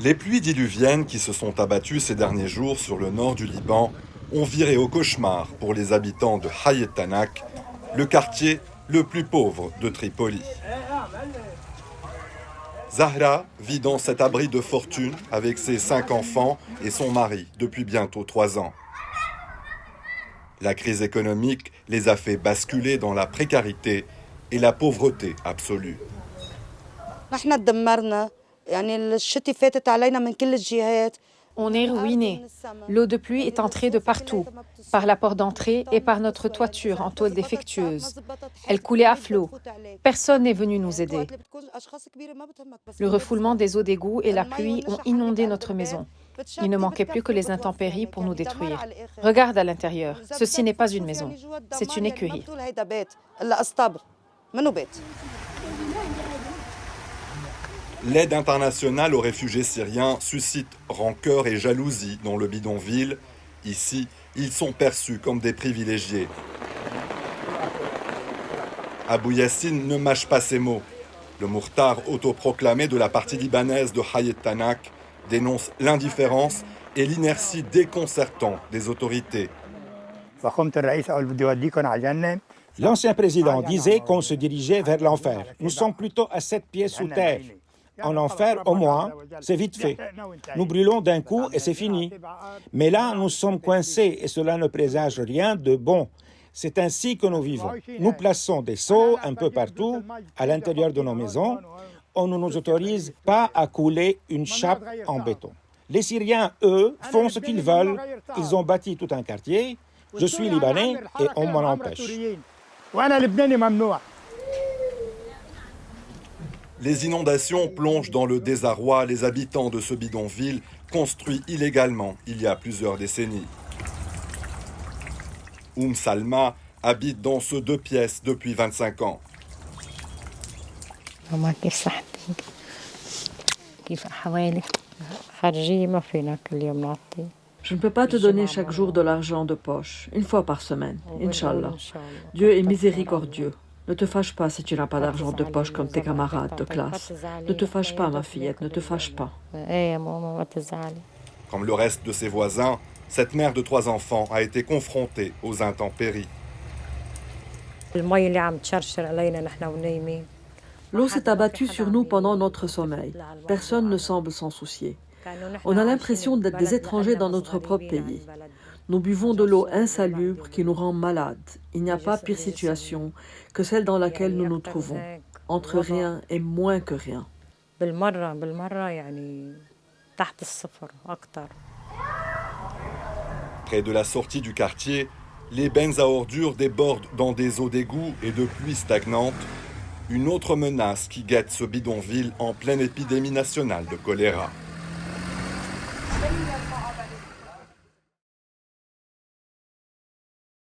Les pluies diluviennes qui se sont abattues ces derniers jours sur le nord du Liban ont viré au cauchemar pour les habitants de Hayat Tanak, le quartier le plus pauvre de Tripoli. Zahra vit dans cet abri de fortune avec ses 5 enfants et son mari depuis bientôt 3 ans. La crise économique les a fait basculer dans la précarité et la pauvreté absolue. On est ruiné. L'eau de pluie est entrée de partout, par la porte d'entrée et par notre toiture en tôle défectueuse. Elle coulait à flot. Personne n'est venu nous aider. Le refoulement des eaux d'égout et la pluie ont inondé notre maison. Il ne manquait plus que les intempéries pour nous détruire. Regarde à l'intérieur. Ceci n'est pas une maison. C'est une écurie. L'aide internationale aux réfugiés syriens suscite rancœur et jalousie dans le bidonville. Ici, ils sont perçus comme des privilégiés. Abou Yassine ne mâche pas ses mots. Le mourtar autoproclamé de la partie libanaise de Hayat Tanak dénonce l'indifférence et l'inertie déconcertante des autorités. L'ancien président disait qu'on se dirigeait vers l'enfer. Nous sommes plutôt à 7 pieds sous terre. En enfer, au moins, c'est vite fait. Nous brûlons d'un coup et c'est fini. Mais là, nous sommes coincés et cela ne présage rien de bon. C'est ainsi que nous vivons. Nous plaçons des seaux un peu partout, à l'intérieur de nos maisons. On ne nous autorise pas à couler une chape en béton. Les Syriens, eux, font ce qu'ils veulent. Ils ont bâti tout un quartier. Je suis libanais et on m'en empêche. Les inondations plongent dans le désarroi les habitants de ce bidonville construit illégalement il y a plusieurs décennies. Salma habite dans ce 2 pièces depuis 25 ans. Je ne peux pas te donner chaque jour de l'argent de poche, une fois par semaine, Inch'Allah. Dieu est miséricordieux. Ne te fâche pas si tu n'as pas d'argent de poche comme tes camarades de classe. Ne te fâche pas, ma fillette, ne te fâche pas. Comme le reste de ses voisins, cette mère de 3 enfants a été confrontée aux intempéries. L'eau s'est abattue sur nous pendant notre sommeil. Personne ne semble s'en soucier. On a l'impression d'être des étrangers dans notre propre pays. Nous buvons de l'eau insalubre qui nous rend malades. Il n'y a pas pire situation que celle dans laquelle nous nous trouvons, entre rien et moins que rien. Près de la sortie du quartier, les bennes à ordures débordent dans des eaux d'égout et de pluie stagnantes. Une autre menace qui guette ce bidonville en pleine épidémie nationale de choléra.